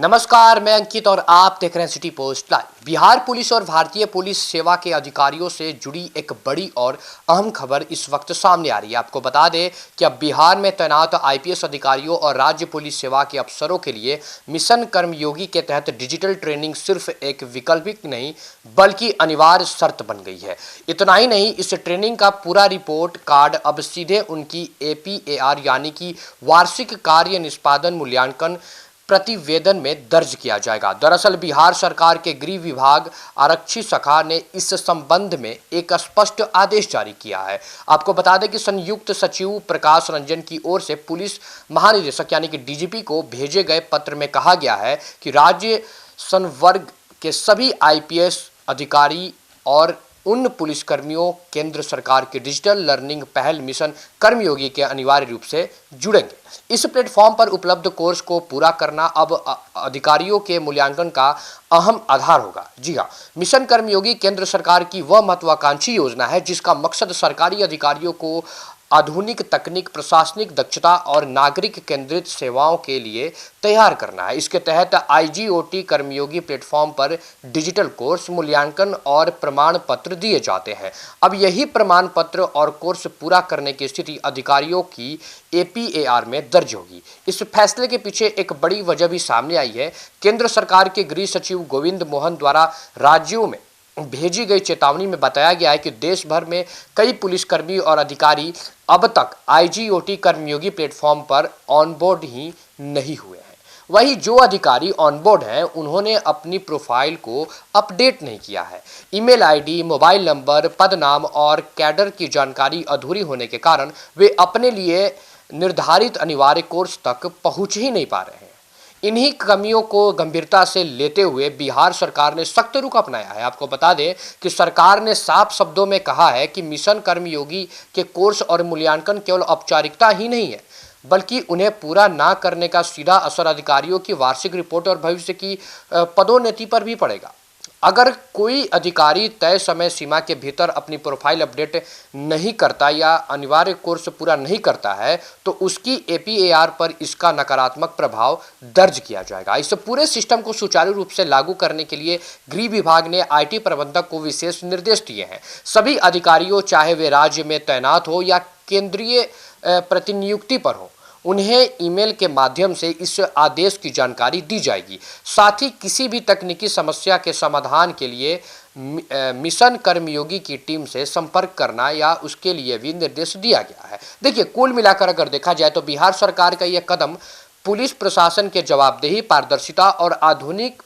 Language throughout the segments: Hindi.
नमस्कार, मैं अंकित और आप देख रहे हैं city post live. Bihar police और भारतीय पुलिस सेवा के अधिकारियों से जुड़ी एक बड़ी और अहम खबर इस वक्त सामने आ रही है। आपको बता दें कि अब बिहार में तैनात आईपीएस अधिकारियों और राज्य पुलिस सेवा के अफसरों के लिए मिशन कर्मयोगी के तहत डिजिटल ट्रेनिंग सिर्फ एक वैकल्पिक नहीं बल्कि अनिवार्य शर्त बन गई है। इतना ही नहीं, इस ट्रेनिंग का पूरा रिपोर्ट कार्ड अब सीधे उनकी APAR यानी कि वार्षिक कार्य निष्पादन मूल्यांकन प्रतिवेदन में दर्ज किया जाएगा। दरअसल बिहार सरकार के गृह विभाग आरक्षी शाखा ने इस संबंध में एक स्पष्ट आदेश जारी किया है। आपको बता दें कि संयुक्त सचिव प्रकाश रंजन की ओर से पुलिस महानिदेशक यानी कि DGP को भेजे गए पत्र में कहा गया है कि राज्य संवर्ग के सभी IPS अधिकारी और उन पुलिसकर्मियों केंद्र सरकार के डिजिटल लर्निंग पहल मिशन कर्मयोगी के अनिवार्य रूप से जुड़ेंगे। इस प्लेटफॉर्म पर उपलब्ध कोर्स को पूरा करना अब अधिकारियों के मूल्यांकन का अहम आधार होगा। जी हाँ, मिशन कर्मयोगी केंद्र सरकार की वह महत्वाकांक्षी योजना है जिसका मकसद सरकारी अधिकारियों को आधुनिक तकनीक, प्रशासनिक दक्षता और नागरिक केंद्रित सेवाओं के लिए तैयार करना है। इसके तहत IGOT कर्मयोगी प्लेटफॉर्म पर डिजिटल कोर्स, मूल्यांकन और प्रमाण पत्र दिए जाते हैं। अब यही प्रमाण पत्र और कोर्स पूरा करने की स्थिति अधिकारियों की APAR में दर्ज होगी। इस फैसले के पीछे एक बड़ी वजह भी सामने आई है। केंद्र सरकार के गृह सचिव गोविंद मोहन द्वारा राज्यों में भेजी गई चेतावनी में बताया गया है कि देश भर में कई पुलिसकर्मी और अधिकारी अब तक IGOT कर्मयोगी प्लेटफॉर्म पर ऑनबोर्ड ही नहीं हुए हैं। वहीं जो अधिकारी ऑनबोर्ड हैं उन्होंने अपनी प्रोफाइल को अपडेट नहीं किया है। ईमेल ID, मोबाइल नंबर, पद नाम और कैडर की जानकारी अधूरी होने के कारण वे अपने लिए निर्धारित अनिवार्य कोर्स तक पहुंच ही नहीं पा रहे हैं। इन्हीं कमियों को गंभीरता से लेते हुए बिहार सरकार ने सख्त रुख अपनाया है। आपको बता दें कि सरकार ने साफ शब्दों में कहा है कि मिशन कर्मयोगी के कोर्स और मूल्यांकन केवल औपचारिकता ही नहीं है बल्कि उन्हें पूरा ना करने का सीधा असर अधिकारियों की वार्षिक रिपोर्ट और भविष्य की पदोन्नति पर भी पड़ेगा। अगर कोई अधिकारी तय समय सीमा के भीतर अपनी प्रोफाइल अपडेट नहीं करता या अनिवार्य कोर्स पूरा नहीं करता है तो उसकी APAR पर इसका नकारात्मक प्रभाव दर्ज किया जाएगा। इस पूरे सिस्टम को सुचारू रूप से लागू करने के लिए गृह विभाग ने IT प्रबंधक को विशेष निर्देश दिए हैं। सभी अधिकारियों, चाहे वे राज्य में तैनात हो या केंद्रीय प्रतिनियुक्ति पर हो, उन्हें ईमेल के माध्यम से इस आदेश की जानकारी दी जाएगी। साथ ही किसी भी तकनीकी समस्या के समाधान के लिए मिशन कर्मयोगी की टीम से संपर्क करना या उसके लिए भी निर्देश दिया गया है। देखिए, कुल मिलाकर अगर देखा जाए तो बिहार सरकार का यह कदम पुलिस प्रशासन के जवाबदेही, पारदर्शिता और आधुनिक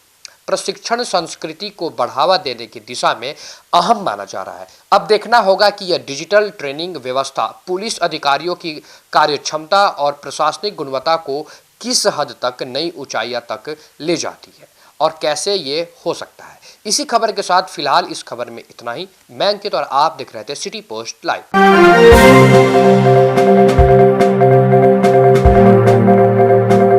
प्रशिक्षण संस्कृति को बढ़ावा देने की दिशा में अहम माना जा रहा है। अब देखना होगा कि यह डिजिटल ट्रेनिंग व्यवस्था पुलिस अधिकारियों की कार्यक्षमता और प्रशासनिक गुणवत्ता को किस हद तक नई ऊंचाइयों तक ले जाती है और कैसे ये हो सकता है। इसी खबर के साथ फिलहाल इस खबर में इतना ही। मैं अंकित और आप देख रहे थे सिटी पोस्ट लाइव।